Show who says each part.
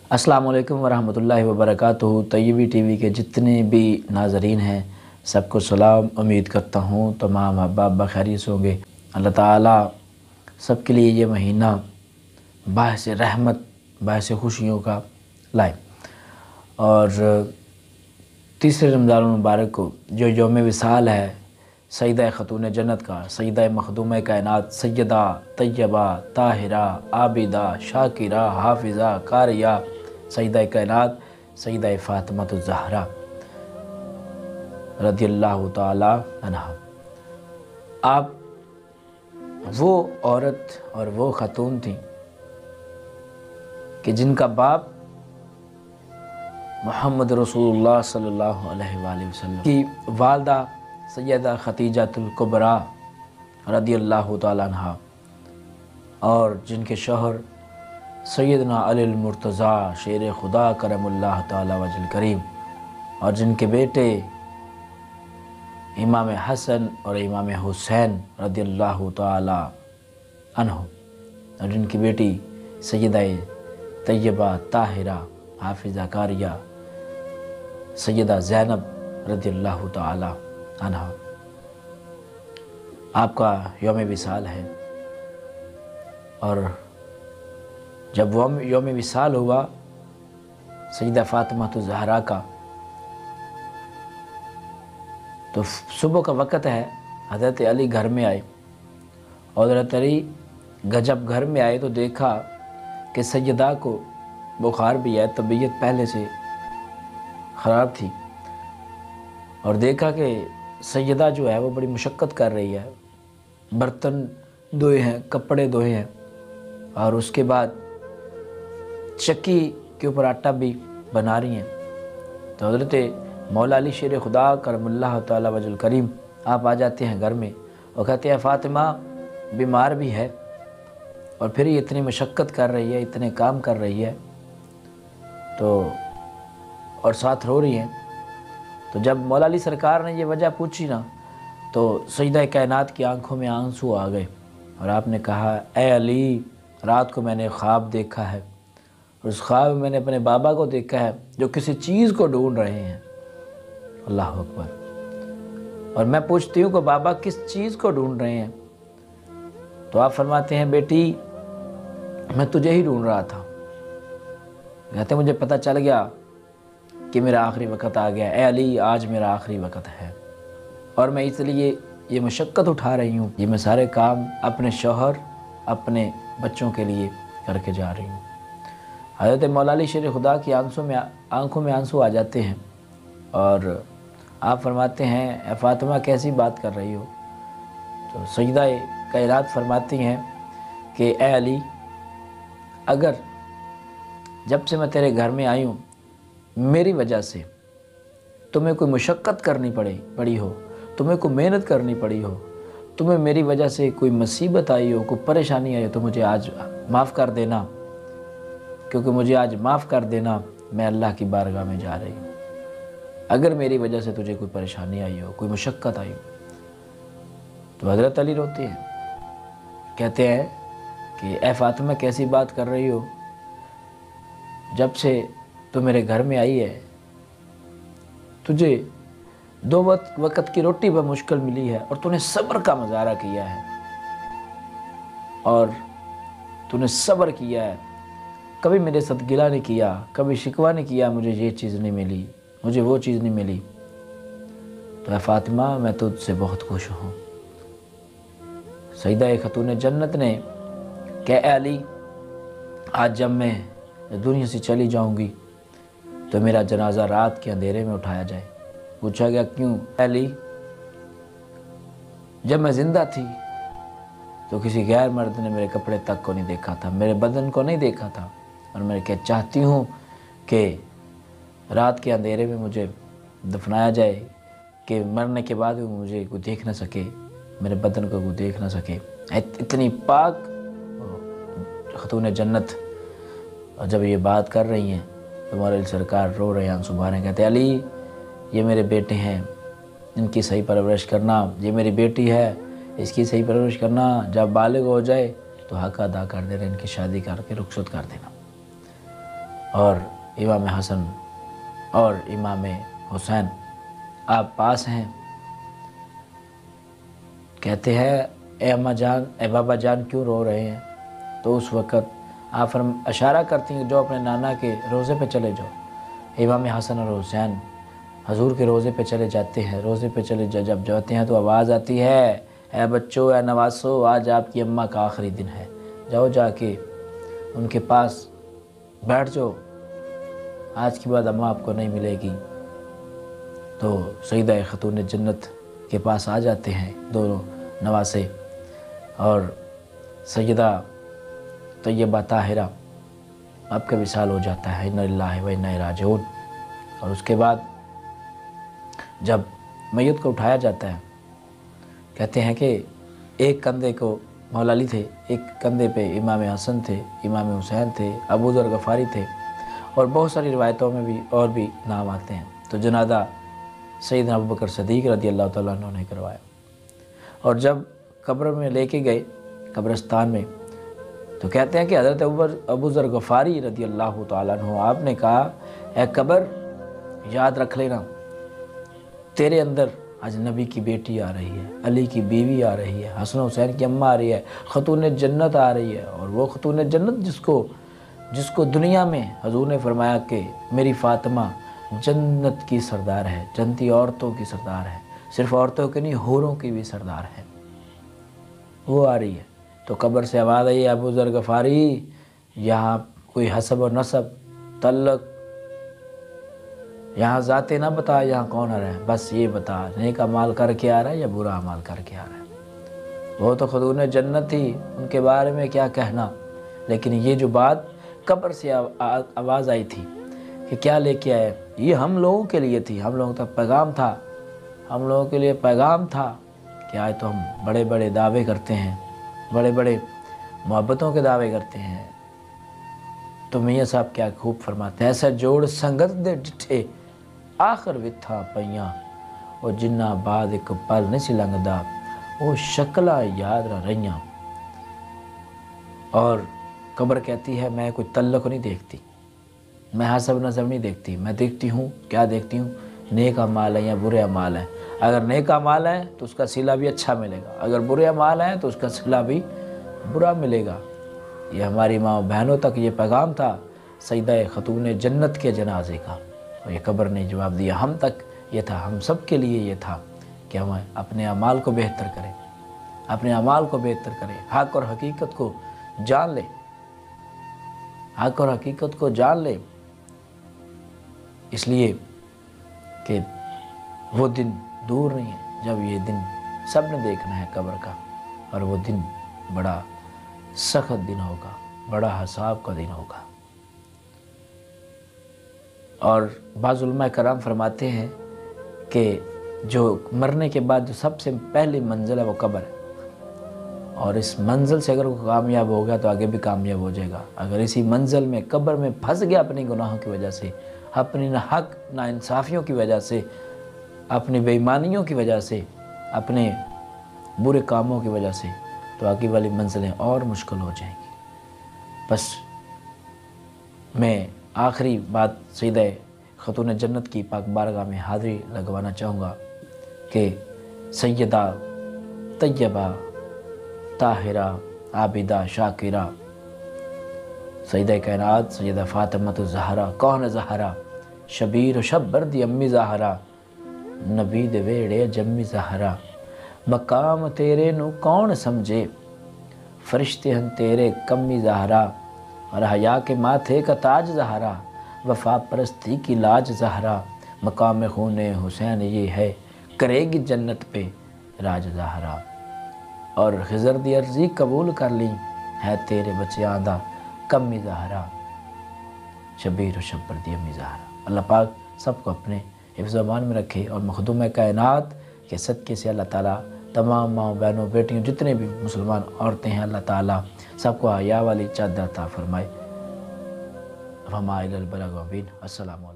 Speaker 1: अस्सलामु अलैकुम वरहमतुल्लाहि वबरकातुहू। तैयबी टीवी के जितने भी नाज़रीन हैं सबको सलाम। उम्मीद करता हूँ तमाम अहबाब खैरियत से होंगे। अल्लाह ताला सबके लिए ये महीना बाहिस रहमत बाहिस खुशियों का लाए। और तीसरे रमज़ान मुबारक को जो यौम विसाल है सईदा ख़तून जन्नत का, सईदा मखदूम कायनात, सैयदा तैयबा ताहिरा आबिदा शाकिरा हाफिज़ा कारिया सईदा कायनात सईदा फ़ातिमा ज़हरा रज़ियल्लाहु ताला अन्हा। आप वो औरत और वो ख़तून थी कि जिनका बाप मोहम्मद रसूलुल्लाह सल्लल्लाहु अलैहि वसल्लम की वालदा सैयदा खतीजतुल कुबरा रज़ियल्लाहु ताला अन्हा और जिनके शौहर सैयदना अली मुर्तज़ा शेर खुदा करमुल्लाह ताला वजल करीम और जिनके बेटे इमाम हसन और इमाम हुसैन रज़ियल्लाहु ताला अन्हु और जिनकी बेटी सैयदा तैयबा ताहिरा हाफिज़ा कारिया सैयदा ज़ैनब रज़ियल्लाहु ताला अन्हा। आपका यौम विसाल है और जब यौम विसाल हुआ सैयदा फ़ातिमा ज़हरा का तो सुबह का वक़्त है। हज़रत अली घर में आए और हज़रत अली जब घर में आए तो देखा कि सैयदा को बुखार भी है, तबीयत पहले से ख़राब थी और देखा कि सैयदा जो है वो बड़ी मुशक्क़त कर रही है, बर्तन धोए हैं, कपड़े धोए हैं और उसके बाद चक्की के ऊपर आटा भी बना रही हैं। तो हज़रत मौला अली शेर खुदा करमुल्लाह ताला वजल करीम आप आ जाते हैं घर में और कहते हैं फ़ातिमा बीमार भी है और फिर ये इतनी मशक्क़त कर रही है, इतने काम कर रही है तो और साथ रो रही हैं। तो जब मौला अली सरकार ने ये वजह पूछी ना तो सईदा कायनात की आंखों में आंसू आ गए और आपने कहा ए अली, रात को मैंने ख्वाब देखा है और उस ख्वाब में मैंने अपने बाबा को देखा है जो किसी चीज़ को ढूंढ रहे हैं। अल्लाह अकबर। और मैं पूछती हूँ कि बाबा किस चीज़ को ढूंढ रहे हैं? तो आप फरमाते हैं बेटी मैं तुझे ही ढूंढ रहा था। कहते मुझे पता चल गया कि मेरा आखिरी वक़्त आ गया। ए अली, आज मेरा आखिरी वक़्त है और मैं इसलिए ये मशक्क़त उठा रही हूँ, ये मैं सारे काम अपने शौहर अपने बच्चों के लिए करके जा रही हूँ। हज़रत मौला अली शेर खुदा की आंखों में आंसू आ जाते हैं और आप फरमाते हैं ए फ़ातिमा कैसी बात कर रही हो? तो सजदा कायनात फरमाती हैं कि ए अली, अगर जब से मैं तेरे घर में आई हूँ मेरी वजह से तुम्हें कोई मुशक्क़त करनी पड़ी हो, तुम्हें कोई मेहनत करनी पड़ी हो, तुम्हें मेरी वजह से कोई मुसीबत आई हो, कोई परेशानी आई हो तो मुझे आज माफ़ कर देना, क्योंकि मुझे आज माफ़ कर देना, मैं अल्लाह की बारगाह में जा रही हूँ। अगर मेरी वजह से तुझे कोई परेशानी आई हो, कोई मुशक्क़त आई हो। तो हज़रत अली रोते हैं, कहते हैं कि ए फ़ातिमा कैसी बात कर रही हो? जब से तू मेरे घर में आई है तुझे दो वक्त की रोटी पर मुश्किल मिली है और तूने सब्र का मुजाहरा किया है और तूने सब्र किया है, कभी मेरे साथ गिला नहीं किया, कभी शिकवा नहीं किया, मुझे ये चीज़ नहीं मिली, मुझे वो चीज़ नहीं मिली। तो है फ़ातिमा मैं तुझसे बहुत खुश हूँ। सईदा ख़तून जन्नत ने कहा अली, आज जब मैं दुनिया से चली जाऊँगी तो मेरा जनाजा रात के अंधेरे में उठाया जाए। पूछा गया क्यों? अली, जब मैं ज़िंदा थी तो किसी गैर मर्द ने मेरे कपड़े तक को नहीं देखा था, मेरे बदन को नहीं देखा था और मैं क्या चाहती हूँ कि रात के अंधेरे में मुझे दफनाया जाए कि मरने के बाद भी मुझे कोई देख ना सके, मेरे बदन को कोई देख ना सके। इतनी पाक ख़तून जन्नत और जब ये बात कर रही हैं तो मौला अली सरकार रो रहे हैं, आंसू बहा रहे हैं। कहते अली, ये मेरे बेटे हैं, इनकी सही परवरिश करना, ये मेरी बेटी है, इसकी सही परवरिश करना, जब बालिग हो जाए तो हक अदा कर देना, इनकी शादी करके रुखसत कर देना। اور امام حسن اور امام حسین آپ پاس ہیں۔ کہتے ہیں اے اماں جان، اے بابا جان کیوں رو رہے ہیں؟ تو اس وقت آپ اشارہ کرتی ہیں جو اپنے نانا کے روزے پہ چلے جاؤ۔ امام حسن اور حسین حضور کے روزے پہ چلے جاتے ہیں، روزے پہ جب جاتے ہیں تو آواز آتی ہے اے بچوں، اے نواسو، آج آپ کی اماں کا آخری دن ہے، جاؤ جا کے ان کے پاس بیٹھ جاؤ، آج کے بعد اماں آپ کو نہیں ملے گی۔ تو سیدہ خاتون جنت کے پاس آ جاتے ہیں دونوں نواسے، اور سیدہ طیبہ طاہرہ آپ کا وصال ہو جاتا ہے، انا للہ و انا الیہ راجعون۔ اور اس کے بعد جب میت کو اٹھایا جاتا ہے، کہتے ہیں کہ ایک کندھے کو مولا علی تھے، ایک کندھے پہ امام حسن تھے، امام حسین تھے، ابو ذر غفاری تھے، اور بہت ساری روایتوں میں بھی اور بھی نام آتے ہیں۔ تو جنازہ سیدنا ابوبکر صدیق رضی اللہ تعالیٰ عنہ نے کروایا، اور جب قبر میں لے کے گئے قبرستان میں، تو کہتے ہیں کہ حضرت ابو ذر غفاری رضی اللہ تعالیٰ عنہ آپ نے کہا اے قبر، یاد رکھ لینا تیرے اندر آج نبی کی بیٹی آ رہی ہے، علی کی بیوی آ رہی ہے، حسن حسین کی اماں آ رہی ہے، خاتون جنت آ رہی ہے، اور وہ خاتون جنت جس کو دنیا میں حضور نے فرمایا کہ میری فاطمہ جنت کی سردار ہے، جنتی عورتوں کی سردار ہے، صرف عورتوں کی نہیں حوروں کی بھی سردار ہے، وہ آ رہی ہے۔ تو قبر سے آواز آئی ابو ذر غفاری، یہاں کوئی حسب و نسب تعلق، یہاں ذاتیں نہ بتا یہاں کون آ رہا ہے، بس یہ بتا نیک اعمال کر کے آ رہا ہے یا برا اعمال کر کے آ رہا ہے۔ وہ تو خاتون جنت تھی، ان کے بارے میں کیا کہنا، لیکن یہ جو بات قبر سے آواز آئی تھی کہ کیا لے کے آئے، یہ ہم لوگوں کے لیے تھی، ہم لوگوں تک پیغام تھا، ہم لوگوں کے لیے پیغام تھا کہ آج تو ہم بڑے بڑے دعوے کرتے ہیں، بڑے بڑے محبتوں کے دعوے کرتے ہیں۔ تو میاں صاحب کیا خوب فرماتے ہیں، ایسا جوڑ سنگت دے ڈٹھے آخر وتھا پیاں، وہ جنہ بعد ایک پل نہیں سی لنگدا، وہ شکلہ یاد رہ رہیاں۔ اور قبر کہتی ہے میں کوئی تعلق نہیں دیکھتی، میں حسب نسب نہیں دیکھتی، میں دیکھتی ہوں، کیا دیکھتی ہوں، نیک اعمال ہیں یا برے اعمال ہیں۔ اگر نیک اعمال ہیں تو اس کا صلہ بھی اچھا ملے گا، اگر برے اعمال ہیں تو اس کا صلہ بھی برا ملے گا۔ یہ ہماری ماں بہنوں تک یہ پیغام تھا سیدہ خاتون جنت کے جنازے کا، اور یہ قبر نے جواب دیا۔ ہم تک یہ تھا، ہم سب کے لیے یہ تھا کہ ہم اپنے اعمال کو بہتر کریں، اپنے اعمال کو بہتر کریں، حق اور حقیقت کو جان لیں، حق اور حقیقت کو جان لیں، اس لیے کہ وہ دن دور نہیں ہے جب یہ دن سب نے دیکھنا ہے قبر کا، اور وہ دن بڑا سخت دن ہوگا، بڑا حساب کا دن ہوگا۔ اور بعض علماء کرام فرماتے ہیں کہ جو مرنے کے بعد جو سب سے پہلی منزل ہے وہ قبر ہے، اور اس منزل سے اگر وہ کامیاب ہو گیا تو آگے بھی کامیاب ہو جائے گا۔ اگر اسی منزل میں قبر میں پھنس گیا اپنی گناہوں کی وجہ سے، اپنی حق ناانصافیوں کی وجہ سے، اپنی بے ایمانیوں کی وجہ سے، اپنے برے کاموں کی وجہ سے، تو آگے والی منزلیں اور مشکل ہو جائیں گی۔ بس میں آخری بات سیدہ خاتون جنت کی پاک بارگاہ میں حاضری لگوانا چاہوں گا کہ سیدہ طیبہ طاہرہ عابدہ شاکرہ سیدہ کائنات سیدہ فاطمہ الزہرا کون زہرا شبیر و شبر دی امی زہرا نبی دے ویڑے جمی زہرا مقام تیرے نو کون سمجھے فرشتے ہن تیرے کمی زہرا اور حیا کے ماتھے کا تاج زہرا وفا پرستی کی لاج زہرا مقام خون حسین یہ ہے کرے گی جنت پہ راج زہرا اور خضر دی عرضی قبول کر لی ہے تیرے بچیاں دا کمی زہرا شبیر و شبر دی امی زہرا۔ اللہ پاک سب کو اپنے حفظ و امان میں رکھے اور مخدوم کائنات کے صدقے سے اللہ تعالیٰ تمام ماں بہنوں بیٹیوں جتنے بھی مسلمان عورتیں ہیں اللہ تعالیٰ سب کو حیا والی چادر عطا فرمائے۔ وما الی البلاغ مبین۔ السلام علیکم۔